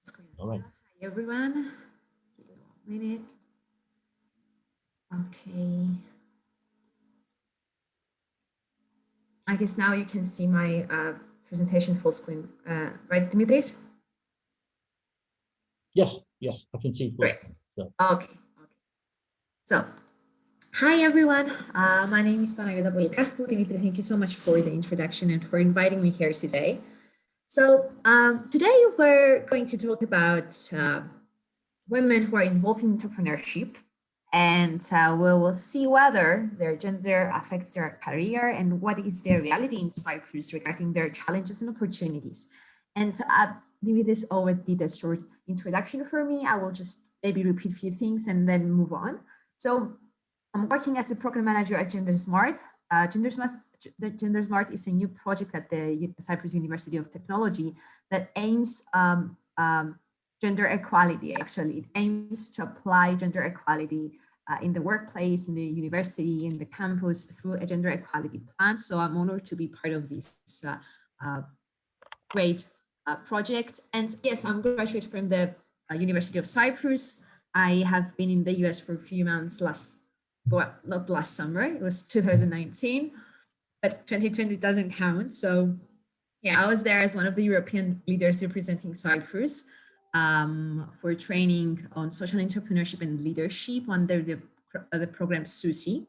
Screen All as right. well. Hi everyone. Give it 1 minute. Okay. I guess now you can see my presentation full screen, right, Dimitris? Yes, yes, I can see full Great. screen. So, Okay. Okay. So, hi everyone. My name is Panagiotta Polikakou. Dimitri, thank you so much for the introduction and for inviting me here today. So, today we're going to talk about women who are involved in entrepreneurship, and we will see whether their gender affects their career and what is their reality in Cyprus regarding their challenges and opportunities. And Dimitris already did a short introduction for me. I will just maybe repeat a few things and then move on. So I'm working as a program manager at Gender Smart. Gender Smart is a new project at the Cyprus University of Technology that aims gender equality. Actually, it aims to apply gender equality in the workplace, in the university, in the campus through a gender equality plan. So I'm honored to be part of this uh, great project. And yes, I'm a graduate from the University of Cyprus. I have been in the US for a few months well, not last summer, it was 2019, but 2020 doesn't count. So yeah, I was there as one of the European leaders representing Cyprus for training on social entrepreneurship and leadership under the program SUSI.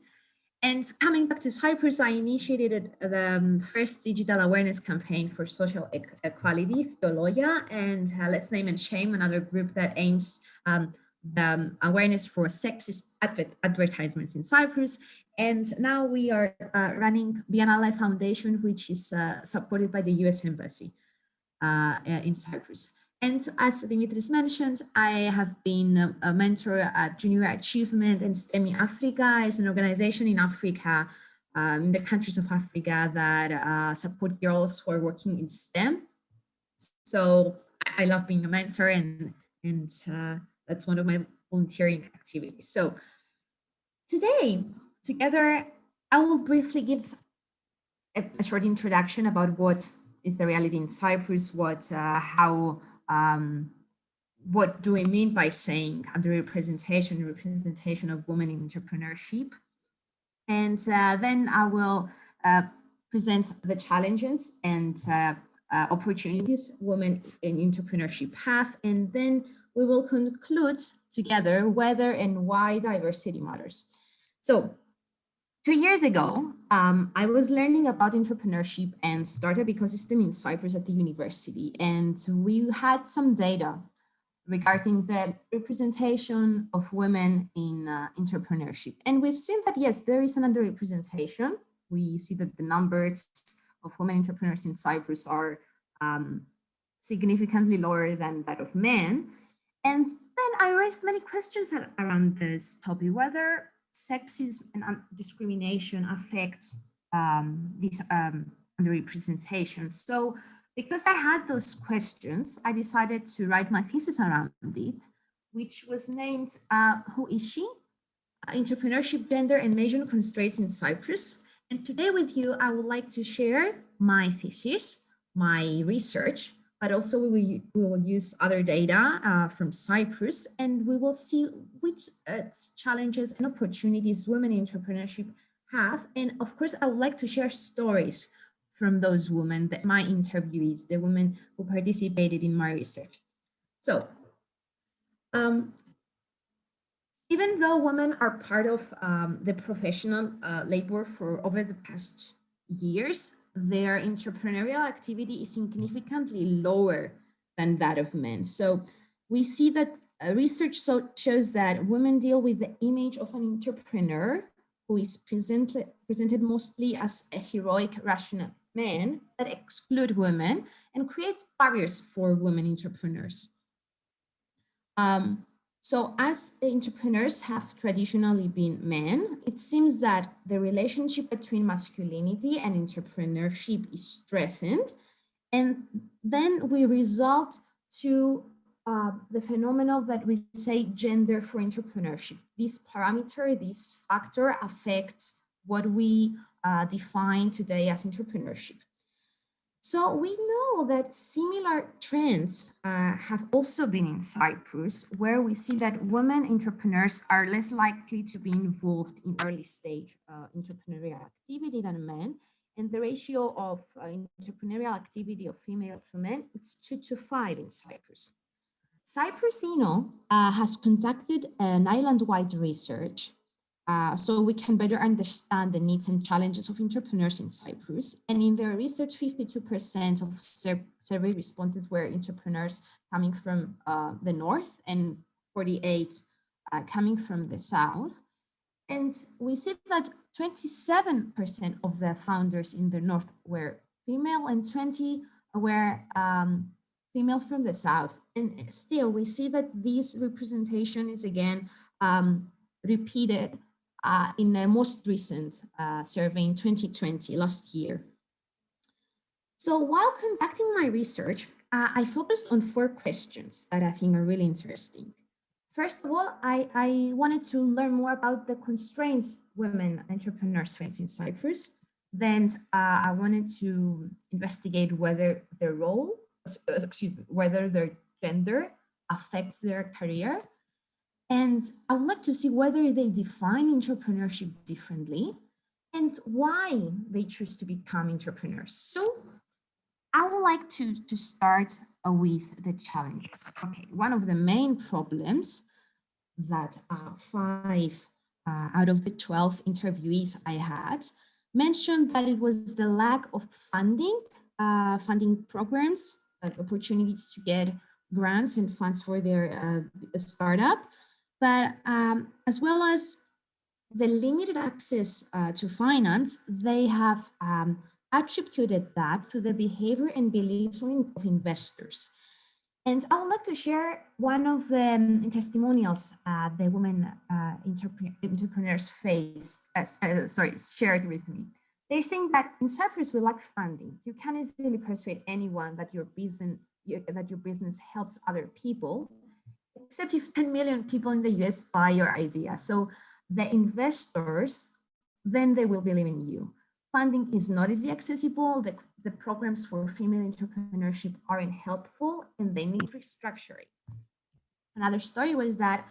And coming back to Cyprus, I initiated the first digital awareness campaign for social equality, Theologia, and Let's Name and Shame, another group that aims the awareness for sexist advertisements in Cyprus. And now we are running Biennale Foundation, which is supported by the US Embassy in Cyprus. And as Dimitris mentioned, I have been a mentor at Junior Achievement and STEMI Africa. It's an organization in Africa, in the countries of Africa that support girls who are working in STEM. So I love being a mentor, and that's one of my volunteering activities. So today, together, I will briefly give a short introduction about what is the reality in Cyprus, what do we mean by saying representation of women in entrepreneurship, and then I will present the challenges and opportunities women in entrepreneurship have, and then we will conclude together whether and why diversity matters. So 2 years ago, I was learning about entrepreneurship and startup ecosystem in Cyprus at the university. And we had some data regarding the representation of women in entrepreneurship. And we've seen that, yes, there is an underrepresentation. We see that the numbers of women entrepreneurs in Cyprus are significantly lower than that of men. And then I raised many questions around this topic, whether sexism and discrimination affect this underrepresentation. So because I had those questions, I decided to write my thesis around it, which was named Who is She? Entrepreneurship, Gender, and Major Constraints in Cyprus. And today with you, I would like to share my thesis, my research, but also we will use other data from Cyprus, and we will see which challenges and opportunities women in entrepreneurship have. And of course, I would like to share stories from those women, my interviewees, the women who participated in my research. So um, even though women are part of the professional labor for over the past years, their entrepreneurial activity is significantly lower than that of men. So we see that research shows that women deal with the image of an entrepreneur who is presented mostly as a heroic, rational man that exclude women and creates barriers for women entrepreneurs. So as entrepreneurs have traditionally been men, it seems that the relationship between masculinity and entrepreneurship is strengthened. And then we result to the phenomenon that we say gender for entrepreneurship. This parameter, this factor affects what we define today as entrepreneurship. So we know that similar trends have also been in Cyprus, where we see that women entrepreneurs are less likely to be involved in early stage entrepreneurial activity than men. And the ratio of entrepreneurial activity of female to men, it's 2 to 5 in Cyprus. Cyprus, has conducted an island-wide research so we can better understand the needs and challenges of entrepreneurs in Cyprus. And in their research, 52% of survey responses were entrepreneurs coming from the north and 48 coming from the south. And we see that 27% of the founders in the north were female and 20 were female from the south. And still, we see that this representation is again repeated in the most recent survey in 2020, last year. So while conducting my research, I focused on 4 questions that I think are really interesting. First of all, I wanted to learn more about the constraints women entrepreneurs face in Cyprus. Then I wanted to investigate whether their role, whether their gender affects their career. And I would like to see whether they define entrepreneurship differently and why they choose to become entrepreneurs. So I would like to start with the challenges. Okay, one of the main problems that 5 out of the 12 interviewees I had mentioned that it was the lack of funding programs, opportunities to get grants and funds for their startup, but as well as the limited access to finance, they have attributed that to the behavior and beliefs of investors. And I would like to share one of the testimonials the women entrepreneurs shared with me. They're saying that in Cyprus we lack funding. You can easily persuade anyone that your business helps other people, except if 10 million people in the US buy your idea. So the investors, then they will believe in you. Funding is not easy accessible. The programs for female entrepreneurship aren't helpful and they need restructuring. Another story was that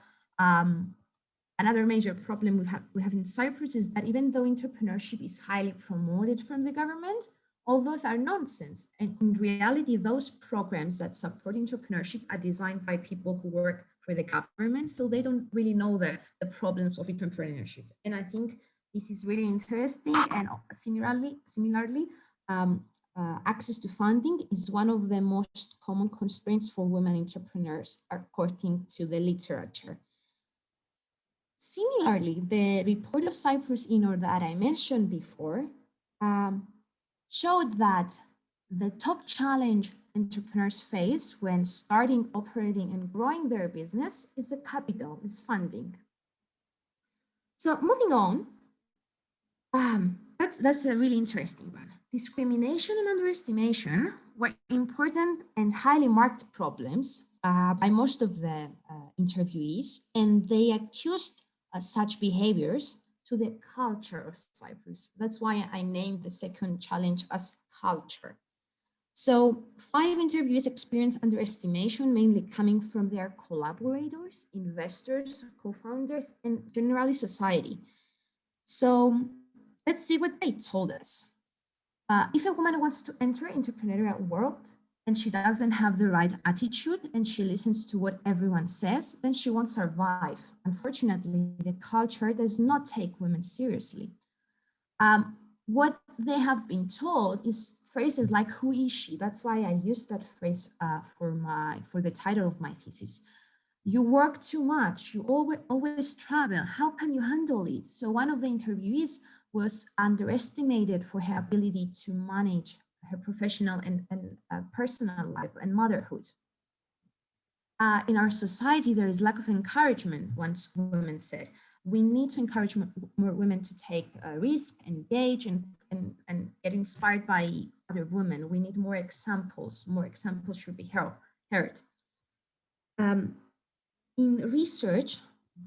another major problem we have in Cyprus is that even though entrepreneurship is highly promoted from the government, all those are nonsense. And in reality, those programs that support entrepreneurship are designed by people who work for the government, so they don't really know the problems of entrepreneurship. And I think this is really interesting. And similarly, access to funding is one of the most common constraints for women entrepreneurs, according to the literature. Similarly, the report of Cyprus Inor that I mentioned before showed that the top challenge entrepreneurs face when starting, operating, and growing their business is the capital, is funding. So moving on, that's a really interesting one. Discrimination and underestimation were important and highly marked problems by most of the interviewees, and they accused such behaviors to the culture of Cyprus. That's why I named the second challenge as culture. So 5 interviewees experienced underestimation, mainly coming from their collaborators, investors, co-founders, and generally society. So let's see what they told us. If a woman wants to enter entrepreneurial world and she doesn't have the right attitude and she listens to what everyone says, then she won't survive. Unfortunately, the culture does not take women seriously. What they have been told is phrases like "who is she?" That's why I used that phrase for the title of my thesis. You work too much. You always travel. How can you handle it? So one of the interviewees was underestimated for her ability to manage her professional and personal life and motherhood. In our society, there is lack of encouragement, once women said. We need to encourage more women to take a risk, engage, and get inspired by other women. We need more examples. More examples should be heard. In research,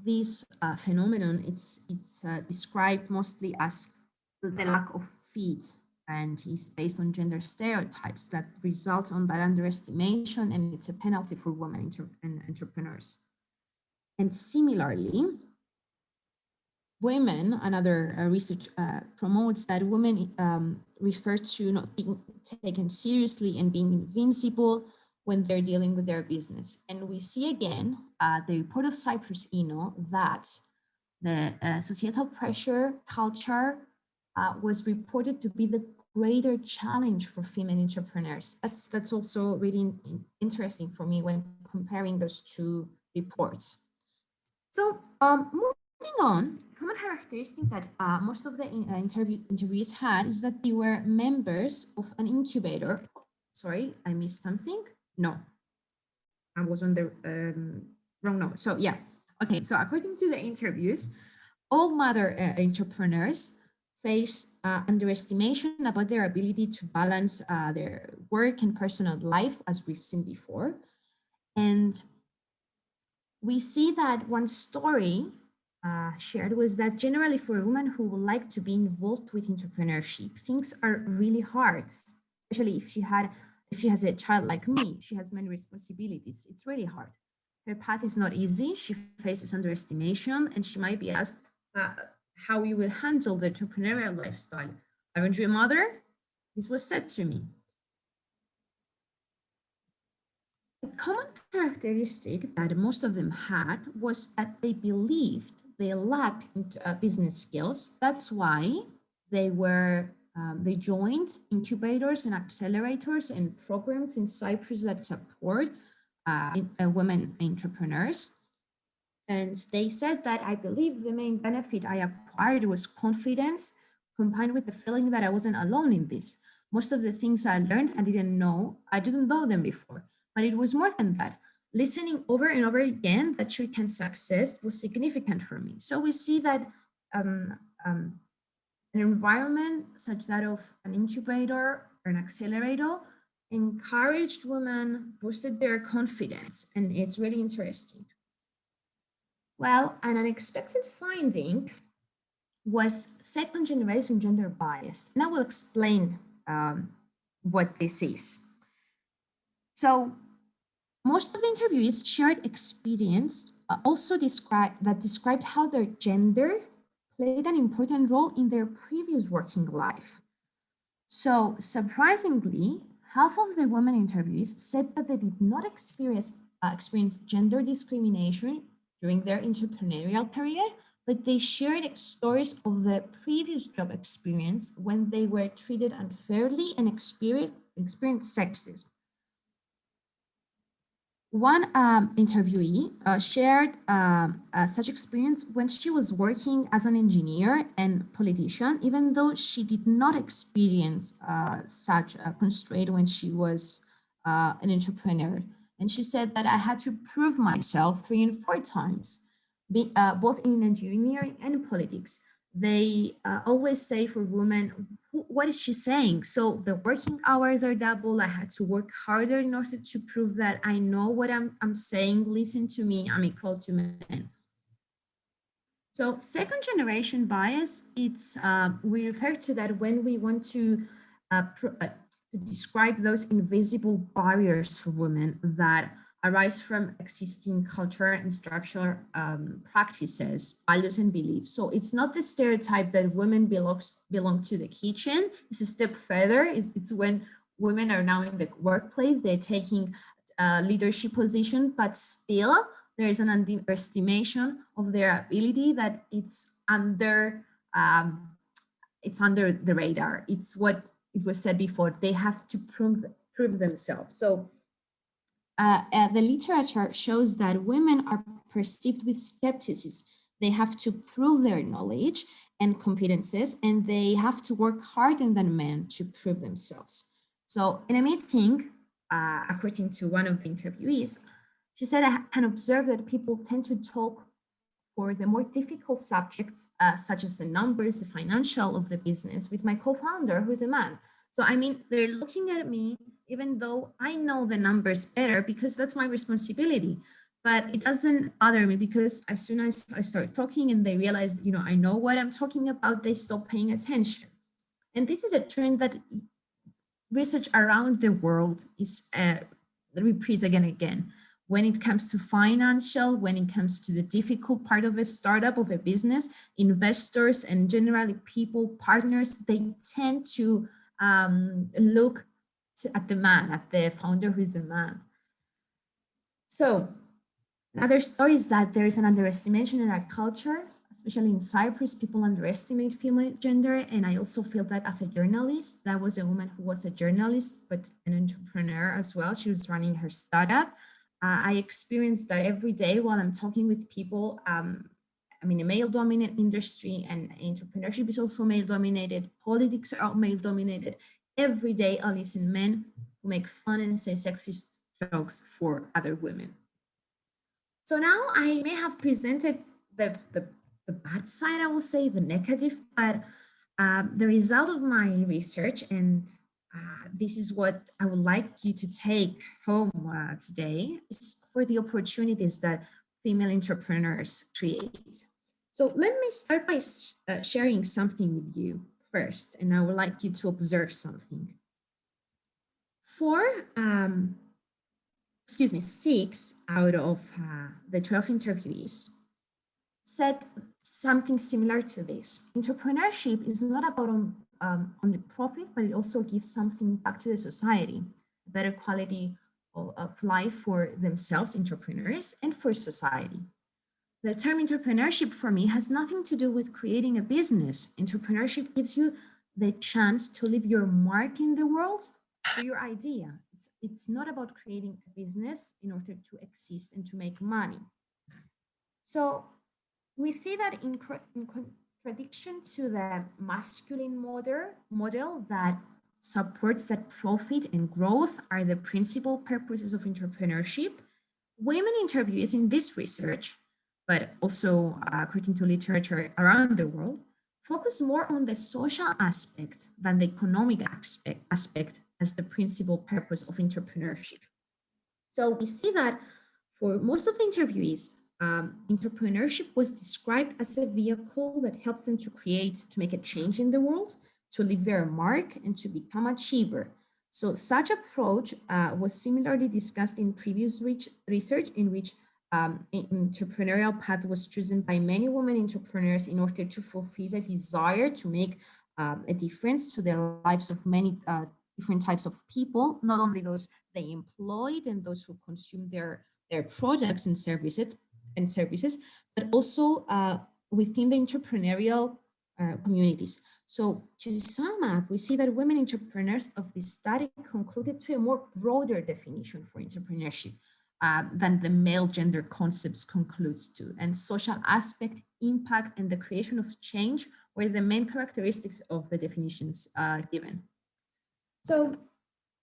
this phenomenon, it's described mostly as the lack of fit and is based on gender stereotypes that results on that underestimation, and it's a penalty for women and entrepreneurs. And similarly, women, another research promotes that women refer to not being taken seriously and being invincible when they're dealing with their business. And we see again the report of Cyprus that the societal pressure culture was reported to be the greater challenge for female entrepreneurs. That's also really interesting for me when comparing those two reports. So moving on, common characteristic that most of the interviewees had is that they were members of an incubator. Sorry, I missed something. No, I was on the wrong note. So yeah, okay. So according to the interviews, all mother entrepreneurs face underestimation about their ability to balance their work and personal life, as we've seen before. And we see that one story shared was that generally for a woman who would like to be involved with entrepreneurship, things are really hard, especially if she has a child like me. She has many responsibilities. It's really hard. Her path is not easy. She faces underestimation, and she might be asked how you will handle the entrepreneurial lifestyle. Aren't you a mother? This was said to me. A common characteristic that most of them had was that they believed they lacked business skills. That's why they joined incubators and accelerators and programs in Cyprus that support women entrepreneurs. And they said that I believe the main benefit I acquired was confidence combined with the feeling that I wasn't alone in this. Most of the things I learned, I didn't know them before, but it was more than that. Listening over and over again that shuriken success was significant for me. So we see that an environment such that of an incubator or an accelerator encouraged women, boosted their confidence, and it's really interesting. Well, an unexpected finding was second generation gender bias, and I will explain what this is. So most of the interviewees shared experience also described how their gender played an important role in their previous working life. So surprisingly, half of the women interviewees said that they did not experience gender discrimination during their entrepreneurial career, but they shared stories of the previous job experience when they were treated unfairly and experienced sexism. One interviewee shared such experience when she was working as an engineer and politician, even though she did not experience such a constraint when she was an entrepreneur. And she said that I had to prove myself 3 and 4 times, both in engineering and politics. They always say for women, what is she saying? So the working hours are double. I had to work harder in order to prove that I know what I'm saying. Listen to me, I'm equal to men. So second generation bias, we refer to that when we want to describe those invisible barriers for women that arise from existing culture and structural practices, values, and beliefs. So it's not the stereotype that women belong to the kitchen. It's a step further. It's when women are now in the workplace, they're taking a leadership position, but still there is an underestimation of their ability that it's under the radar. It's what it was said before. They have to prove themselves. So the literature shows that women are perceived with skepticism. They have to prove their knowledge and competences, and they have to work harder than men to prove themselves. So in a meeting, according to one of the interviewees, she said, I can observe that people tend to talk for the more difficult subjects, such as the numbers, the financial of the business, with my co-founder, who's a man. So, I mean, they're looking at me, even though I know the numbers better because that's my responsibility. But it doesn't bother me because as soon as I start talking and they realize, I know what I'm talking about, they stop paying attention. And this is a trend that research around the world is repeats again and again. When it comes to financial, when it comes to the difficult part of a startup, of a business, investors and generally people, partners, they tend to look at the man, at the founder who is the man. So another story is that there is an underestimation in our culture, especially in Cyprus. People underestimate female gender. And I also feel that as a journalist, that was a woman who was a journalist, but an entrepreneur as well. She was running her startup. I experienced that every day while I'm talking with people. I'm in a male dominated industry, and entrepreneurship is also male dominated. Politics are male dominated. Every day I listen men who make fun and say sexist jokes for other women. So now I may have presented the bad side, I will say, the negative, but the result of my research, and this is what I would like you to take home today, is for the opportunities that female entrepreneurs create. So let me start by sharing something with you first, and I would like you to observe something. Six out of the 12 interviewees said something similar to this. Entrepreneurship is not about on the profit, but it also gives something back to the society, a better quality of life for themselves, entrepreneurs, and for society. The term entrepreneurship for me has nothing to do with creating a business. Entrepreneurship gives you the chance to leave your mark in the world through your idea. It's not about creating a business in order to exist and to make money. So we see that in contradiction to the masculine model that supports that profit and growth are the principal purposes of entrepreneurship, women interviewees in this research, but also according to literature around the world, focus more on the social aspect than the economic aspect as the principal purpose of entrepreneurship. So we see that for most of the interviewees, entrepreneurship was described as a vehicle that helps them to make a change in the world, to leave their mark, and to become achiever. So such approach was similarly discussed in previous research in which an entrepreneurial path was chosen by many women entrepreneurs in order to fulfill the desire to make a difference to the lives of many different types of people, not only those they employed and those who consume their products and services, but also within the entrepreneurial communities. So to sum up, we see that women entrepreneurs of this study concluded to a more broader definition for entrepreneurship than the male gender concepts concludes to. And social aspect, impact, and the creation of change were the main characteristics of the definitions given. So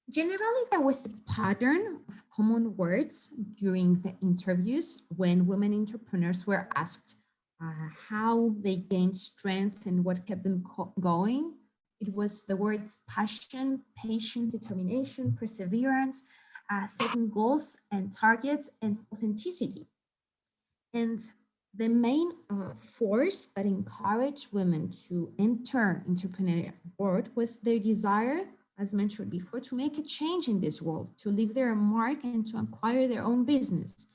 generally, there was a pattern of common words during the interviews when women entrepreneurs were asked how they gained strength and what kept them going. It was the words passion, patience, determination, perseverance, setting goals and targets, and authenticity. And the main force that encouraged women to enter entrepreneurial world was their desire, as mentioned before, to make a change in this world, to leave their mark and to acquire their own business.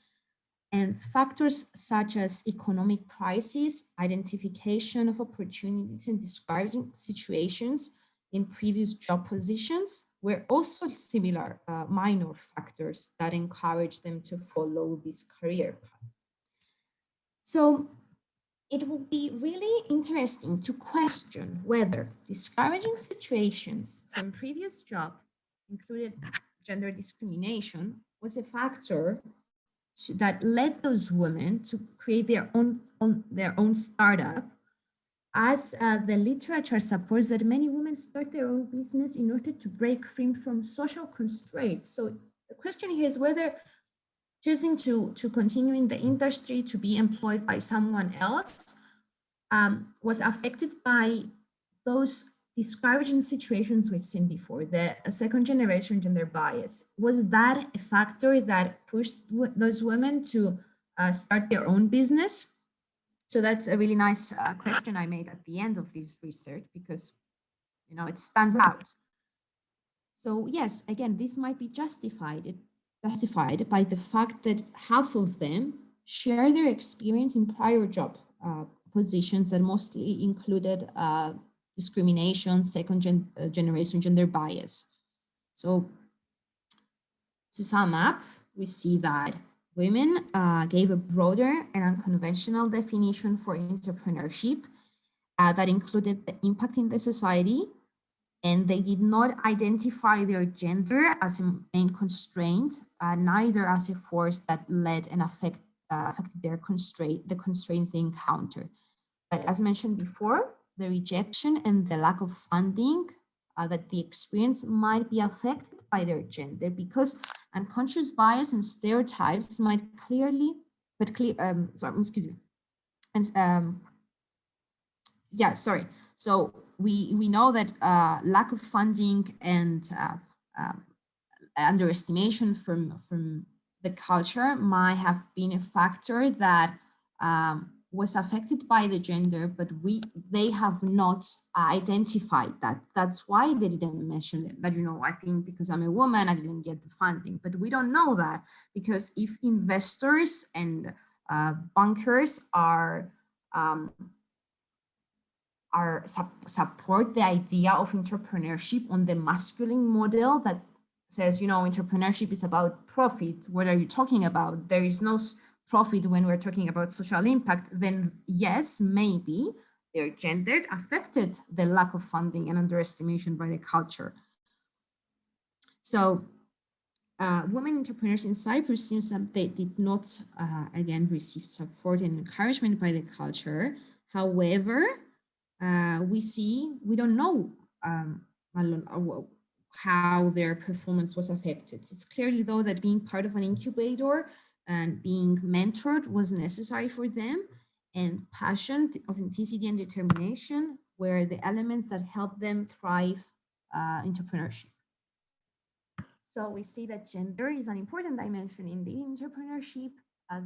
And factors such as economic crisis, identification of opportunities, and describing situations in previous job positions were also similar minor factors that encouraged them to follow this career path. So it will be really interesting to question whether discouraging situations from previous job included gender discrimination was a factor that led those women to create their own startup, as the literature supports that many women start their own business in order to break free from social constraints. So the question here is whether choosing to continue in the industry, to be employed by someone else, was affected by those discouraging situations we've seen before, the second generation gender bias. Was that a factor that pushed those women to start their own business? So that's a really nice question I made at the end of this research, because it stands out. So yes, again, this might be justified by the fact that half of them share their experience in prior job positions that mostly included discrimination, generation gender bias. So to sum up, we see that women gave a broader and unconventional definition for entrepreneurship that included the impact in the society, and they did not identify their gender as a main constraint, neither as a force that led and affected the constraints they encounter. But as mentioned before, the rejection and the lack of funding that the experience might be affected by their gender, because unconscious bias and stereotypes might excuse me, and yeah, sorry. So we know that lack of funding and underestimation from the culture might have been a factor that was affected by the gender, but they have not identified that. That's why they didn't mention it. That, I think because I'm a woman, I didn't get the funding. But we don't know that, because if investors and bankers support the idea of entrepreneurship on the masculine model that says, entrepreneurship is about profit. What are you talking about? There is no profit when we're talking about social impact. Then yes, maybe their gender affected the lack of funding and underestimation by the culture. So women entrepreneurs in Cyprus, seems that they did not, again, receive support and encouragement by the culture. However, we don't know how their performance was affected. It's clearly, though, that being part of an incubator and being mentored was necessary for them, and passion, authenticity, and determination were the elements that helped them thrive entrepreneurship. So we see that gender is an important dimension in the entrepreneurship.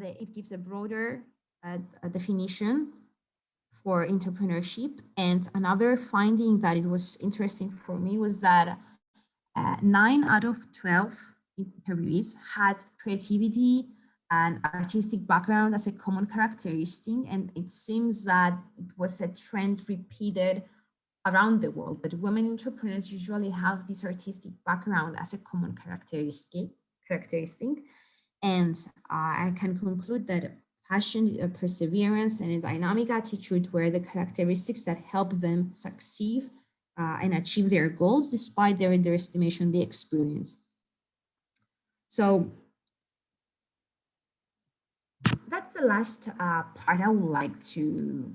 It gives a broader definition for entrepreneurship. And another finding that it was interesting for me was that 9 out of 12 interviewees had creativity and artistic background as a common characteristic. And it seems that it was a trend repeated around the world, that women entrepreneurs usually have this artistic background as a common characteristic. And I can conclude that passion, perseverance, and a dynamic attitude were the characteristics that help them succeed and achieve their goals despite their underestimation they experience. So that's the last part I would like to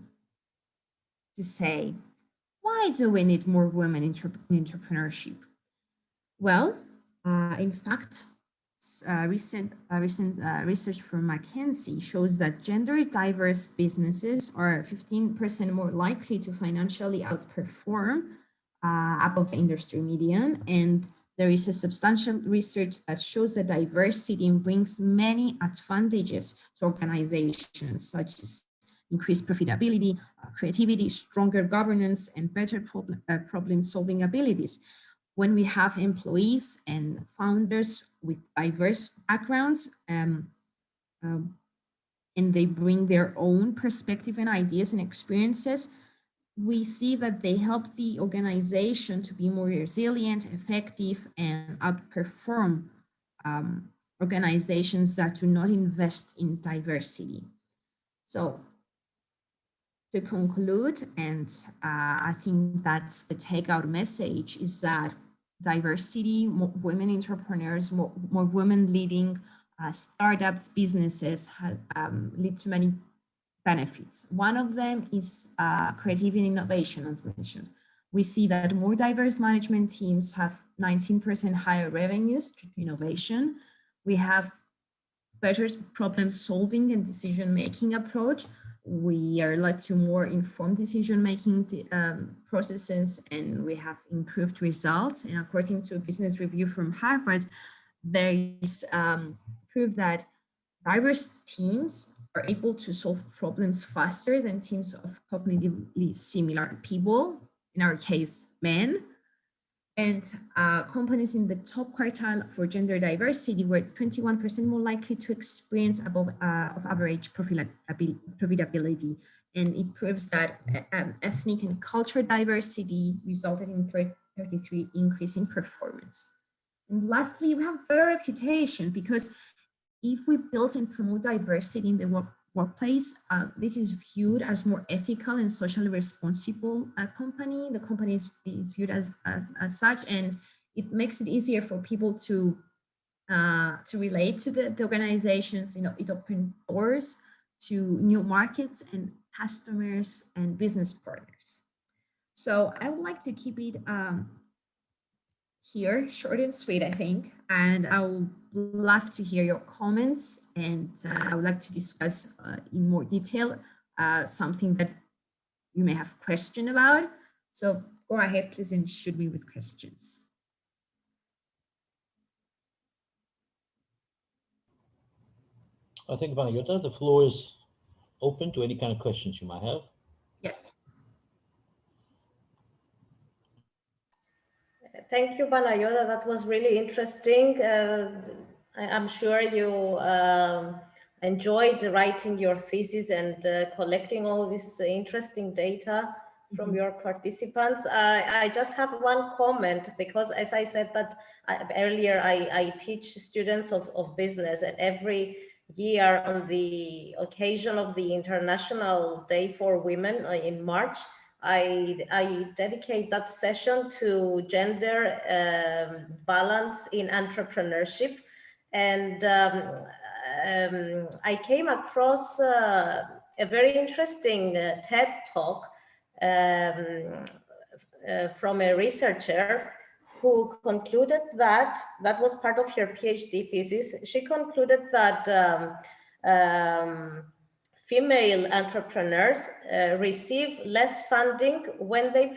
say. Why do we need more women in entrepreneurship? Well, in fact, recent research from McKinsey shows that gender diverse businesses are 15% more likely to financially outperform above the industry median. And there is a substantial research that shows that diversity brings many advantages to organizations, such as increased profitability, creativity, stronger governance, and better problem-solving abilities. When we have employees and founders with diverse backgrounds, and they bring their own perspective and ideas and experiences, we see that they help the organization to be more resilient, effective, and outperform organizations that do not invest in diversity. So to conclude, and I think that's the takeout message, is that diversity, more women entrepreneurs, more women leading startups, businesses lead to many benefits. One of them is creativity and innovation, as mentioned. We see that more diverse management teams have 19% higher revenues due to innovation. We have better problem solving and decision-making approach. We are led to more informed decision-making processes, and we have improved results. And according to a business review from Harvard, there is proof that diverse teams are able to solve problems faster than teams of cognitively similar people. in our case, men, and companies in the top quartile for gender diversity were 21% more likely to experience above of average profitability. And it proves that ethnic and cultural diversity resulted in 33 increase in performance. And lastly, we have better reputation because if we build and promote diversity in the workplace, this is viewed as more ethical and socially responsible company. The company is viewed as such, and it makes it easier for people to relate to the organizations. You know, it opens doors to new markets and customers and business partners. So I would like to keep it here, short and sweet, I think. And I would love to hear your comments, and I would like to discuss in more detail something that you may have question about. So go ahead, please, and shoot me with questions. I think, Vanayota, the floor is open to any kind of questions you might have. Yes. Thank you, Panayota. That was really interesting. I'm sure you enjoyed writing your thesis and collecting all this interesting data from your participants. I just have one comment because, as I said that earlier, I teach students of business, and every year on the occasion of the International Day for Women in March, I dedicate that session to gender balance in entrepreneurship. And I came across a very interesting TED talk from a researcher who concluded that was part of her PhD thesis. She concluded that female entrepreneurs receive less funding when they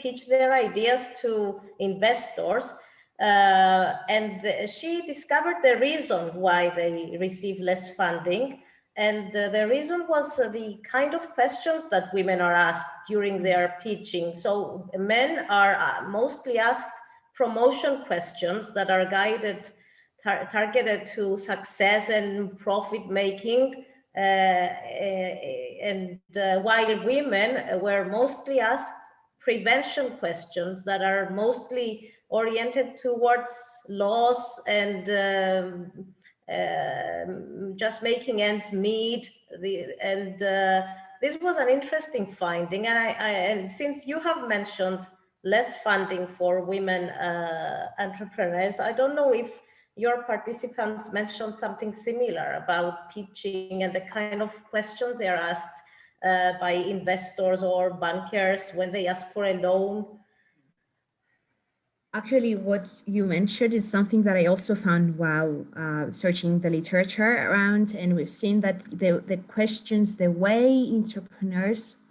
pitch their ideas to investors, and she discovered the reason why they receive less funding. And the reason was the kind of questions that women are asked during their pitching. So men are mostly asked promotion questions that are targeted to success and profit making. While women were mostly asked prevention questions that are mostly oriented towards loss and just making ends meet. This was an interesting finding, and since you have mentioned less funding for women entrepreneurs, I don't know if your participants mentioned something similar about pitching and the kind of questions they are asked by investors or bankers when they ask for a loan. Actually, what you mentioned is something that I also found while searching the literature around, and we've seen that the questions, the way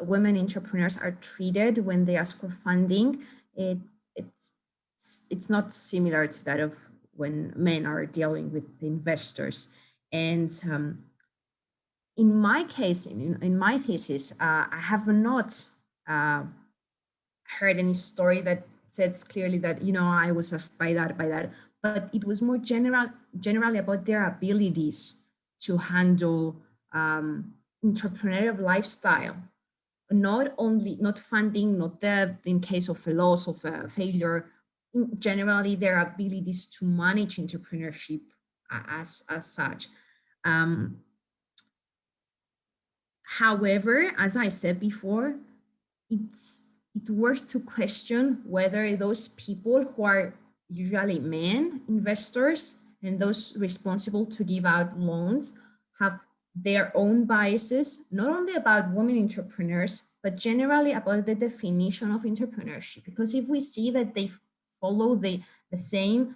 women entrepreneurs are treated when they ask for funding, it's not similar to that of when men are dealing with investors. And in my case, in my thesis, I have not heard any story that says clearly that, you know, I was asked by that, but it was more generally about their abilities to handle entrepreneurial lifestyle. Not funding, not in case of a loss, of a failure, generally their abilities to manage entrepreneurship as such. However, as I said before, it's worth to question whether those people who are usually men investors and those responsible to give out loans have their own biases, not only about women entrepreneurs, but generally about the definition of entrepreneurship. Because if we see that they follow the same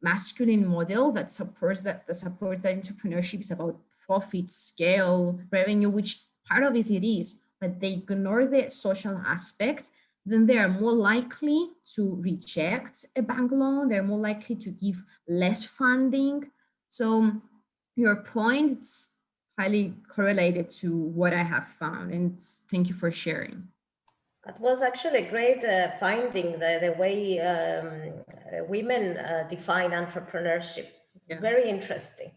masculine model that supports that entrepreneurship is about profit, scale, revenue, which part of it is, but they ignore the social aspect, then they are more likely to reject a bank loan. They're more likely to give less funding. So your point is highly correlated to what I have found, and thank you for sharing. That was actually a great finding, the way women define entrepreneurship. Yeah. Very interesting.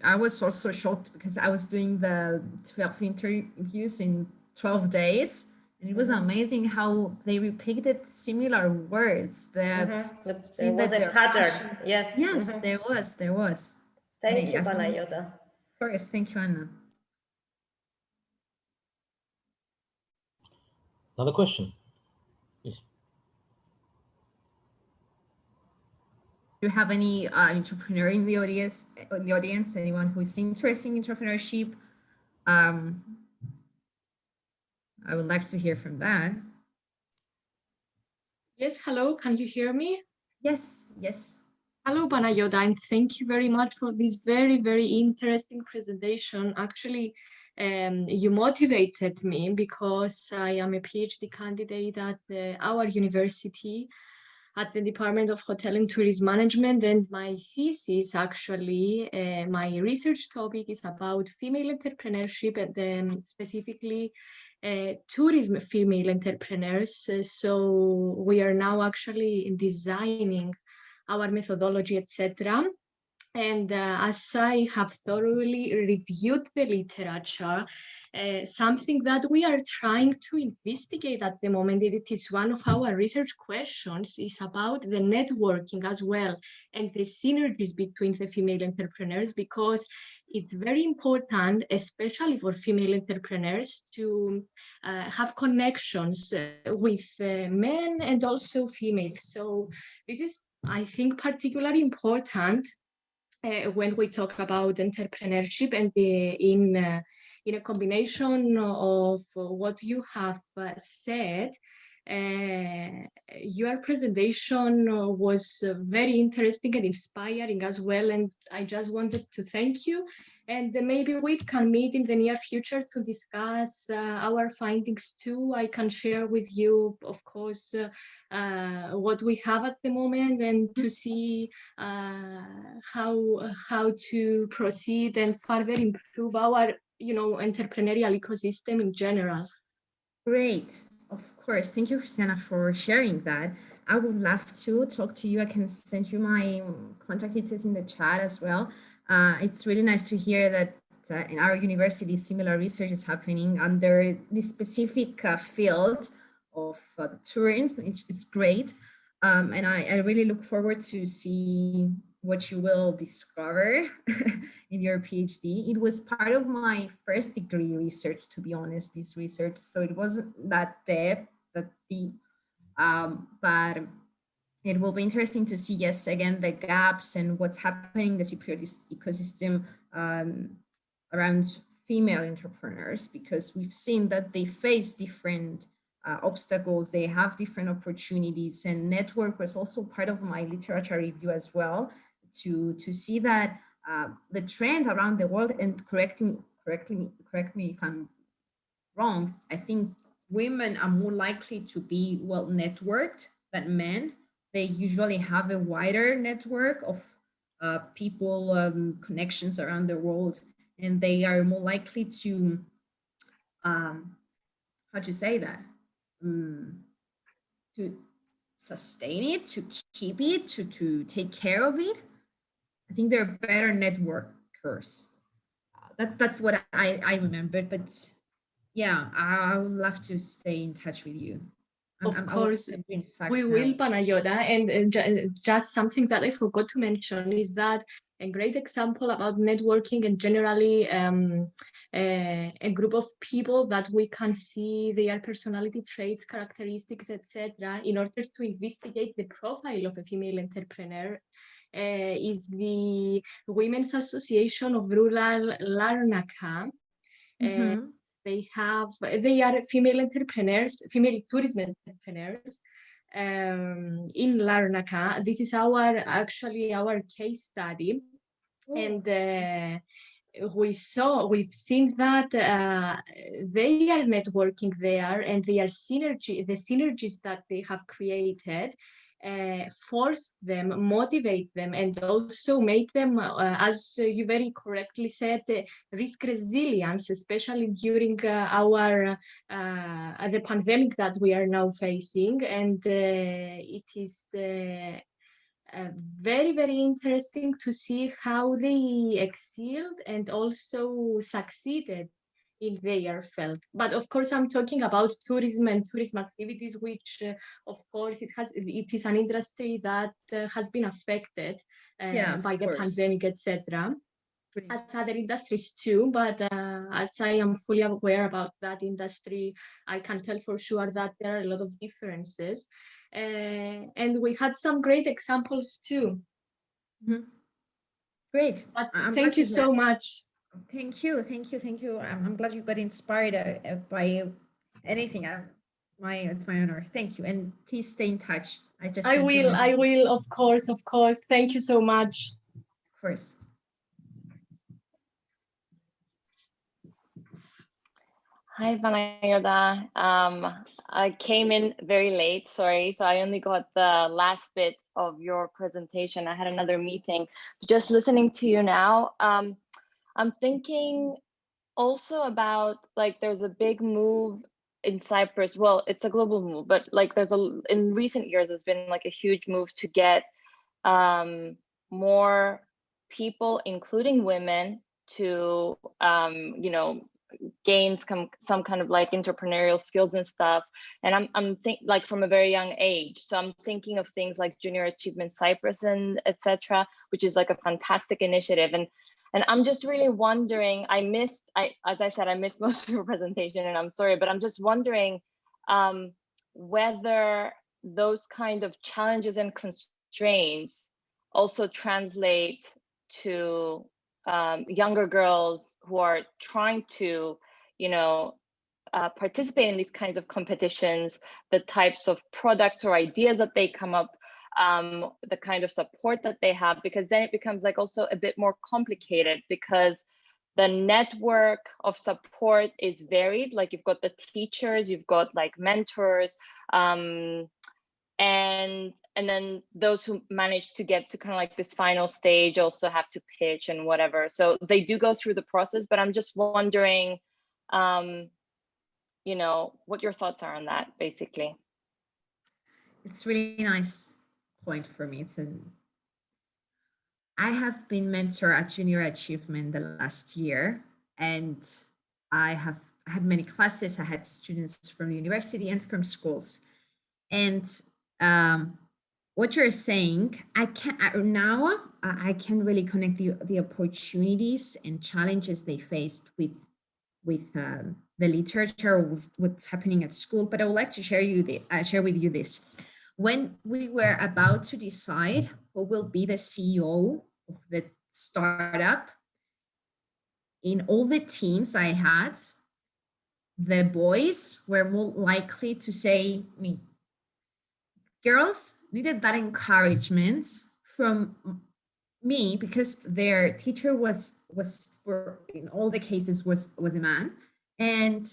I was also shocked because I was doing the 12 interviews in 12 days. And it was amazing how they repeated similar words. There was a pattern. Yes. Yes, there was. Thank you, Panayota. Of course. Thank you, Anna. Another question, please. Do you have any entrepreneur in the audience? Anyone who is interested in entrepreneurship? I would like to hear from that. Yes, hello, can you hear me? Yes. Hello, Panayota, and thank you very much for this very, very interesting presentation. Actually, you motivated me because I am a PhD candidate at our university at the Department of Hotel and Tourism Management, and my thesis, actually, my research topic is about female entrepreneurship and then specifically tourism female entrepreneurs. So we are now actually designing our methodology, etc. And as I have thoroughly reviewed the literature, something that we are trying to investigate at the moment, it is one of our research questions, is about the networking as well and the synergies between the female entrepreneurs, because it's very important, especially for female entrepreneurs, to have connections with men and also females. So this is, I think, particularly important when we talk about entrepreneurship, and in a combination of what you have said, your presentation was very interesting and inspiring as well, and I just wanted to thank you. And maybe we can meet in the near future to discuss our findings too. I can share with you, of course, what we have at the moment, and to see how to proceed and further improve our entrepreneurial ecosystem in general. Great. Of course. Thank you, Christiana, for sharing that. I would love to talk to you. I can send you my contact details in the chat as well. It's really nice to hear that in our university, similar research is happening under this specific field of tourism. It's great. And I really look forward to see what you will discover in your PhD. It was part of my first degree research, to be honest, this research. So it wasn't that deep, but it will be interesting to see, yes, again, the gaps and what's happening in the Cypriot ecosystem around female entrepreneurs, because we've seen that they face different obstacles, they have different opportunities, and network was also part of my literature review as well, to see that the trend around the world, and correct me if I'm wrong, I think women are more likely to be well networked than men. They usually have a wider network of people, connections around the world, and they are more likely to how to say that, to sustain it, to keep it, to take care of it. I think they're better networkers. That's what I remembered. But yeah, I would love to stay in touch with you. Of course, we will, Panayota. And just something that I forgot to mention is that a great example about networking and generally a group of people that we can see their personality traits, characteristics, etc., in order to investigate the profile of a female entrepreneur is the Women's Association of Rural Larnaca. They are female entrepreneurs, female tourism entrepreneurs in Larnaca. This is actually our case study. And we've seen that they are networking there, and the synergies that they have created force them, motivate them, and also make them, as you very correctly said, risk resilience, especially during the pandemic that we are now facing. And it is very, very interesting to see how they excelled and also succeeded in their field. But of course, I'm talking about tourism and tourism activities, which of course it is an industry that has been affected by the pandemic, etc. As other industries too, but as I am fully aware about that industry, I can tell for sure that there are a lot of differences. And we had some great examples too. Mm-hmm. Great. But thank you so much. Thank you. I'm glad you got inspired by anything. It's my honor. Thank you, and please stay in touch. I will, of course. Thank you so much. Of course. Hi, Panayota. I came in very late, sorry. So I only got the last bit of your presentation. I had another meeting. Just listening to you now, I'm thinking also about, like, there's a big move in Cyprus. Well, it's a global move, but like in recent years, there's been like a huge move to get more people, including women, to, gain some kind of like entrepreneurial skills and stuff. And I'm like from a very young age. So I'm thinking of things like Junior Achievement Cyprus and etc., which is like a fantastic initiative. And I'm just really wondering, as I said, I missed most of your presentation and I'm sorry, but I'm just wondering whether those kind of challenges and constraints also translate to younger girls who are trying to, participate in these kinds of competitions, the types of products or ideas that they come up, the kind of support that they have, because then it becomes like also a bit more complicated because the network of support is varied. Like you've got the teachers, you've got like mentors, and then those who manage to get to kind of like this final stage also have to pitch and whatever. So they do go through the process, but I'm just wondering, what your thoughts are on that, basically. It's really nice point for me. I have been mentor at Junior Achievement the last year, and I had many classes. I had students from the university and from schools. And what you're saying, I can really connect the opportunities and challenges they faced with the literature, with what's happening at school. But I would like to share with you this. When we were about to decide who will be the CEO of the startup, in all the teams I had, the boys were more likely to say me. Girls needed that encouragement from me because their teacher was for, in all the cases, was a man, and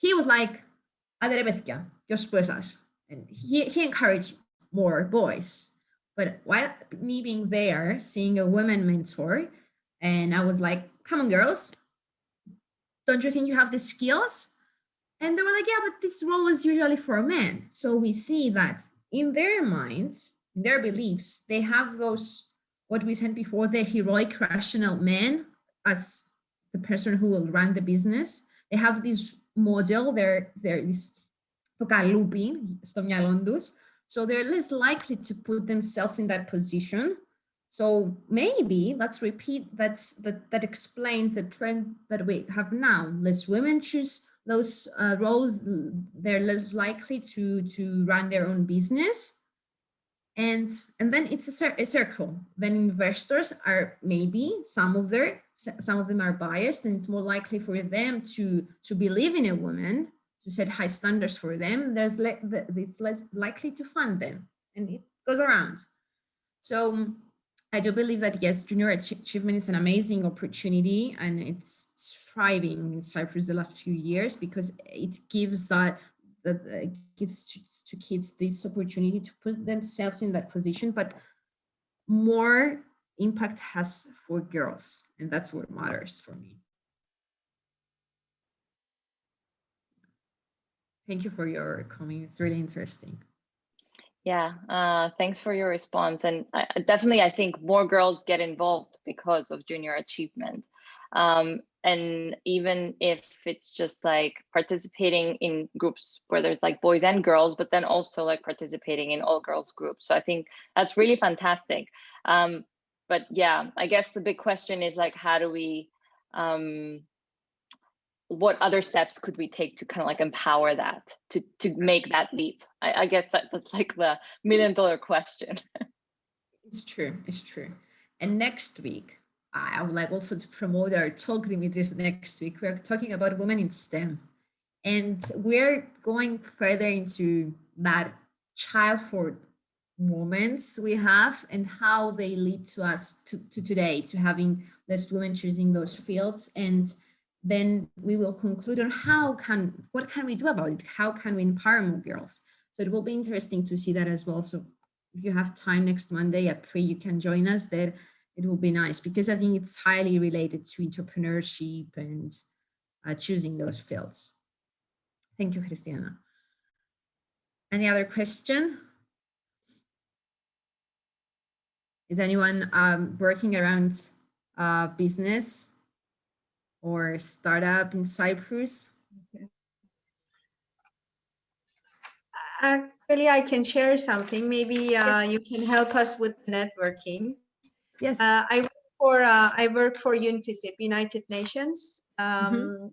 he was like, and he encouraged more boys. But while me being there, seeing a woman mentor, and I was like, come on, girls, don't you think you have the skills? And they were like, yeah, but this role is usually for men. So we see that in their minds, in their beliefs, they have those, what we said before, the heroic rational man as the person who will run the business. They have this model, they're this το καλούπι στο μυαλό τους. So they're less likely to put themselves in that position. So maybe that explains the trend that we have now. Less women choose those roles, they're less likely to run their own business. And then it's a circle. Then investors are, maybe some of them are biased, and it's more likely for them to believe in a woman, to set high standards for them. It's less likely to fund them, and it goes around. So I do believe that, yes, Junior Achievement is an amazing opportunity, and it's thriving in Cyprus the last few years because it gives that that gives to kids this opportunity to put themselves in that position, but more impact has for girls, and that's what matters for me. Thank you for your comment. It's really interesting. Yeah, thanks for your response. And definitely, I think more girls get involved because of junior achievement. And even if it's just like participating in groups where there's like boys and girls, but then also like participating in all girls groups. So I think that's really fantastic. But yeah, I guess the big question is like, how do we, what other steps could we take to kind of like empower that, to make that leap? I guess that's like the $1 million question. It's true. It's true. And next week, I would like also to promote our talk, Dimitris. Next week, we're talking about women in STEM. And we're going further into that childhood moments we have and how they lead to us to today, to having less women choosing those fields. And then we will conclude on what can we do about it? How can we empower more girls? So it will be interesting to see that as well. So if you have time next Monday at 3, you can join us there. It will be nice because I think it's highly related to entrepreneurship and choosing those fields. Thank you, Christiana. Any other question? Is anyone working around business or startup in Cyprus? Actually, I can share something. Maybe you can help us with networking. Yes. I work for UNFICYP, United Nations, and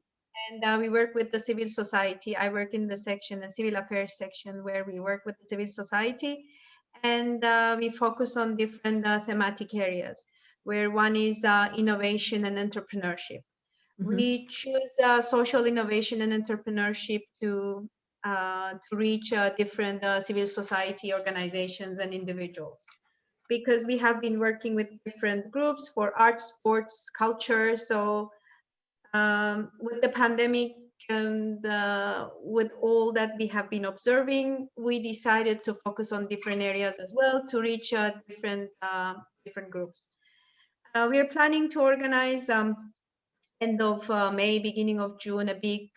we work with the civil society. I work in the civil affairs section, where we work with the civil society, and we focus on different thematic areas, where one is innovation and entrepreneurship. We choose social innovation and entrepreneurship to reach different civil society organizations and individuals, because we have been working with different groups for arts, sports, culture. So with the pandemic and with all that we have been observing, we decided to focus on different areas as well to reach different groups. We are planning to organize end of May, beginning of June, a big,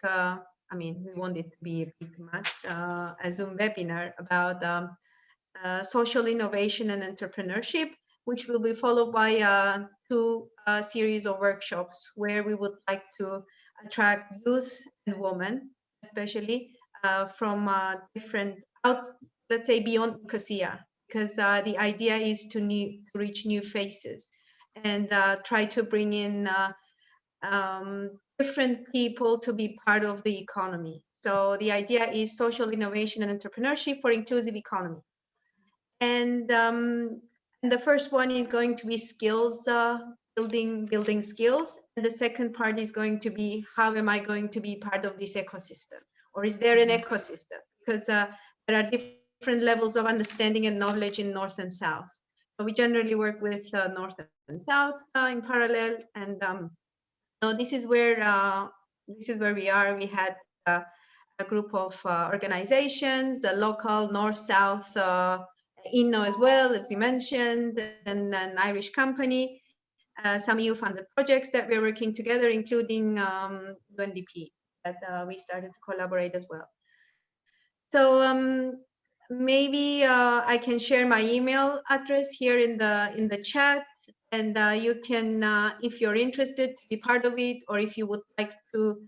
we want it to be a big mass, a Zoom webinar about social innovation and entrepreneurship, which will be followed by 2 series of workshops where we would like to attract youth and women, especially from different let's say beyond Nicosia, because the idea is to reach new faces and try to bring in different people to be part of the economy. So the idea is social innovation and entrepreneurship for inclusive economy. And the first one is going to be skills, building skills. And the second part is going to be, how am I going to be part of this ecosystem? Or is there an ecosystem? Because there are different levels of understanding and knowledge in North and South. So we generally work with North and South in parallel. And so this is where we are. We had a group of organizations, the local North, South, INNO as well, as you mentioned, and an Irish company, some EU-funded projects that we're working together, including UNDP, that we started to collaborate as well. So maybe I can share my email address here in the chat, and you can, if you're interested to be part of it, or if you would like to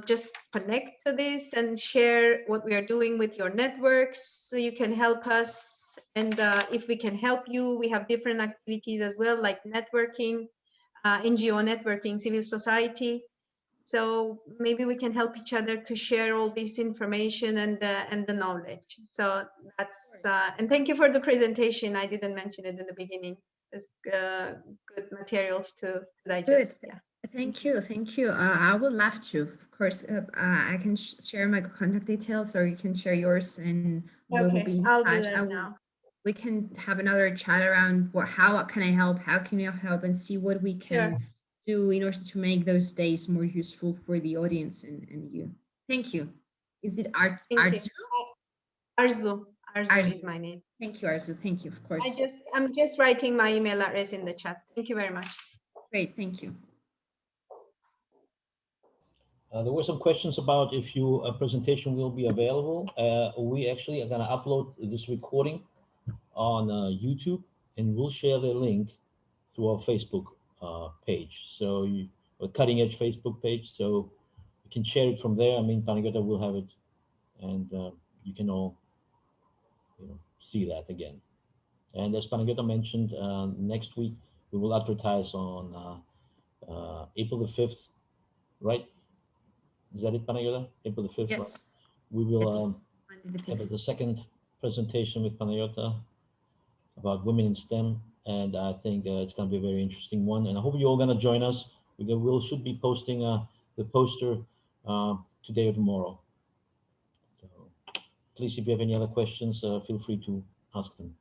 just connect to this and share what we are doing with your networks, so you can help us. And if we can help you, we have different activities as well, like networking, NGO networking, civil society. So maybe we can help each other to share all this information and the knowledge. So that's and thank you for the presentation. I didn't mention it in the beginning. It's good materials to digest. Good. Yeah. Thank you. I would love to. Of course, I can share my contact details, or you can share yours, and we will be in I'll touch. do that now. We can have another chat around how can I help, how can you help, and see what we can do in order to make those days more useful for the audience and you. Thank you. Is it Thank you. Arzu? Arzu. Arzu is Arzu. my name. Thank you, Arzu. Thank you, of course. I'm just writing my email address in the chat. Thank you very much. Great, thank you. There were some questions about if your presentation will be available. We actually are going to upload this recording on YouTube, and we'll share the link through our Facebook page. So a cutting edge Facebook page. So you can share it from there. I mean, Panagiotta will have it, and you can all see that again. And as Panagiotta mentioned, next week we will advertise on April the 5th, right? Is that it, Panagiotta? April the 5th? Yes. Right? We will Yes. Monday the have 5th. the second presentation with Panagiotta about women in STEM, and I think it's going to be a very interesting one. And I hope you're all going to join us. We should be posting the poster today or tomorrow. So please, if you have any other questions, feel free to ask them.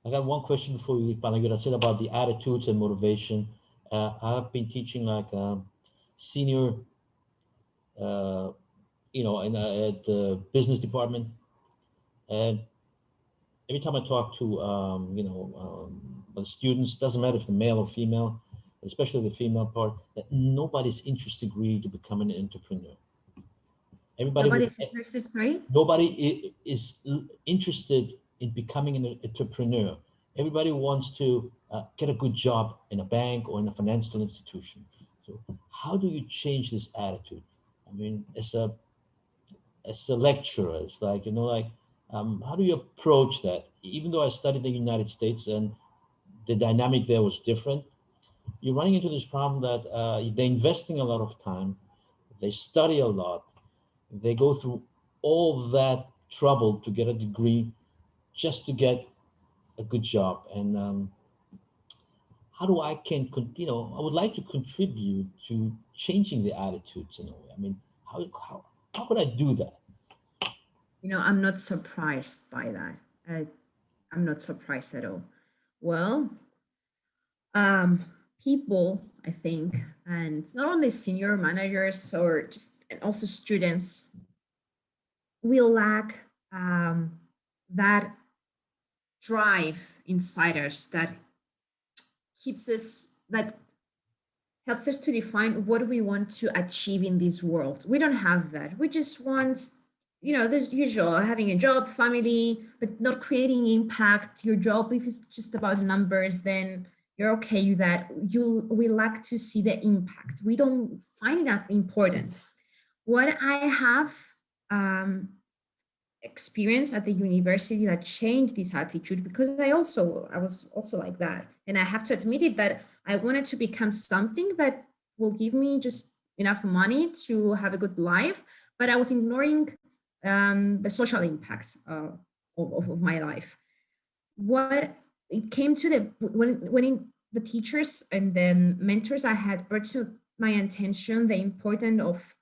I got one question for you, Panagiotta. I said about the attitudes and motivation. I've been teaching like senior, at the business department, and every time I talk to, the students, doesn't matter if they're male or female, especially the female part, that nobody's interested really to become an entrepreneur. Nobody's interested, sorry? Nobody is interested in becoming an entrepreneur. Everybody wants to get a good job in a bank or in a financial institution. So how do you change this attitude? I mean, as a lecturer, it's like, how do you approach that? Even though I studied in the United States and the dynamic there was different, you're running into this problem that they're investing a lot of time, they study a lot, they go through all that trouble to get a degree just to get a good job. And how do I I would like to contribute to changing the attitudes in a way. I mean, how could I do that? I'm not surprised by that. I'm not surprised at all. Well, people, I think, and it's not only senior managers or just and also students, will lack that drive inside us that helps us to define what we want to achieve in this world. We don't have that. We just want, the usual, having a job, family, but not creating impact. Your job, if it's just about numbers, then you're okay with that. We like to see the impact. We don't find that important. What I have experience at the university that changed this attitude, because I was also like that, and I have to admit it, that I wanted to become something that will give me just enough money to have a good life, but I was ignoring the social impacts of my life. What it came to the teachers and the mentors I had brought to my attention the importance of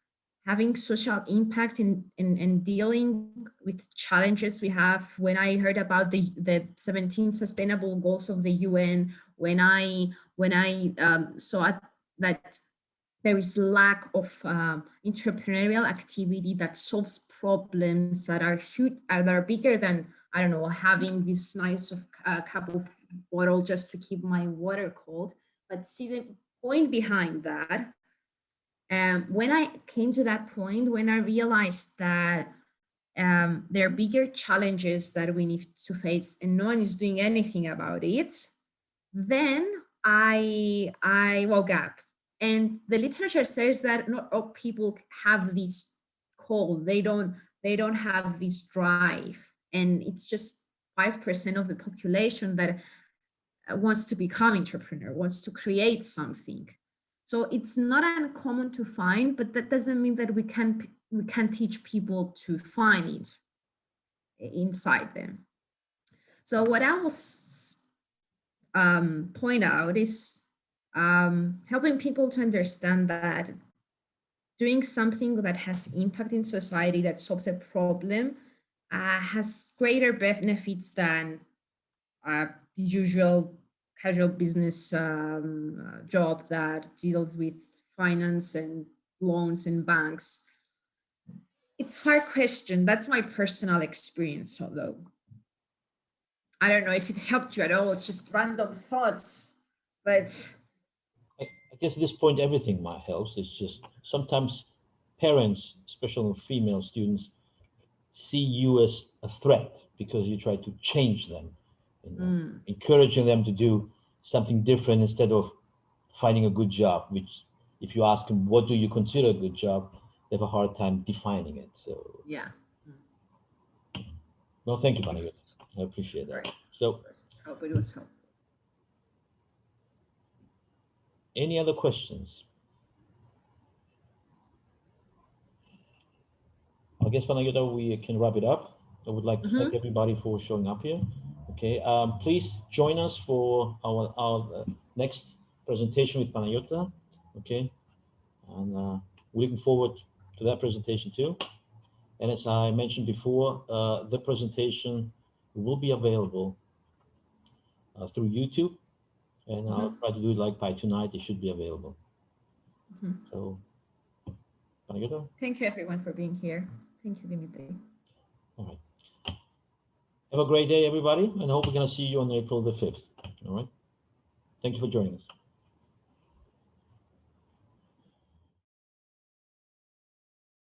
having social impact in dealing with challenges we have. When I heard about the 17 sustainable goals of the UN, when I saw that there is lack of entrepreneurial activity that solves problems that are huge, that are bigger than, I don't know, having this nice cup of bottle just to keep my water cold, but see the point behind that. When I came to that point, when I realized that there are bigger challenges that we need to face and no one is doing anything about it, then I woke up. And the literature says that not all people have this call. They don't have this drive. And it's just 5% of the population that wants to become entrepreneur, wants to create something. So it's not uncommon to find, but that doesn't mean that we can teach people to find it inside them. So what I will point out is helping people to understand that doing something that has impact in society, that solves a problem, has greater benefits than the usual casual business job that deals with finance and loans and banks. It's a hard question. That's my personal experience, although I don't know if it helped you at all. It's just random thoughts, but I guess at this point, everything might help. It's just sometimes parents, especially female students, see you as a threat because you try to change them, you know, encouraging them to do something different instead of finding a good job, which if you ask them, what do you consider a good job? They have a hard time defining it. So yeah. no, thank you, Panagiotis. I appreciate that. So I hope it was helpful. any other questions? I guess, Panagiotis, we can wrap it up. I would like to thank everybody for showing up here. Okay, please join us for our next presentation with Panagiotis. Okay, and we're looking forward to that presentation too. And as I mentioned before, the presentation will be available through YouTube, and I'll try to do it like by tonight. It should be available. So, Panagiotis? Thank you everyone for being here. Thank you, Dimitri. All right. Have a great day, everybody, and I hope we're going to see you on April the 5th. All right. Thank you for joining us.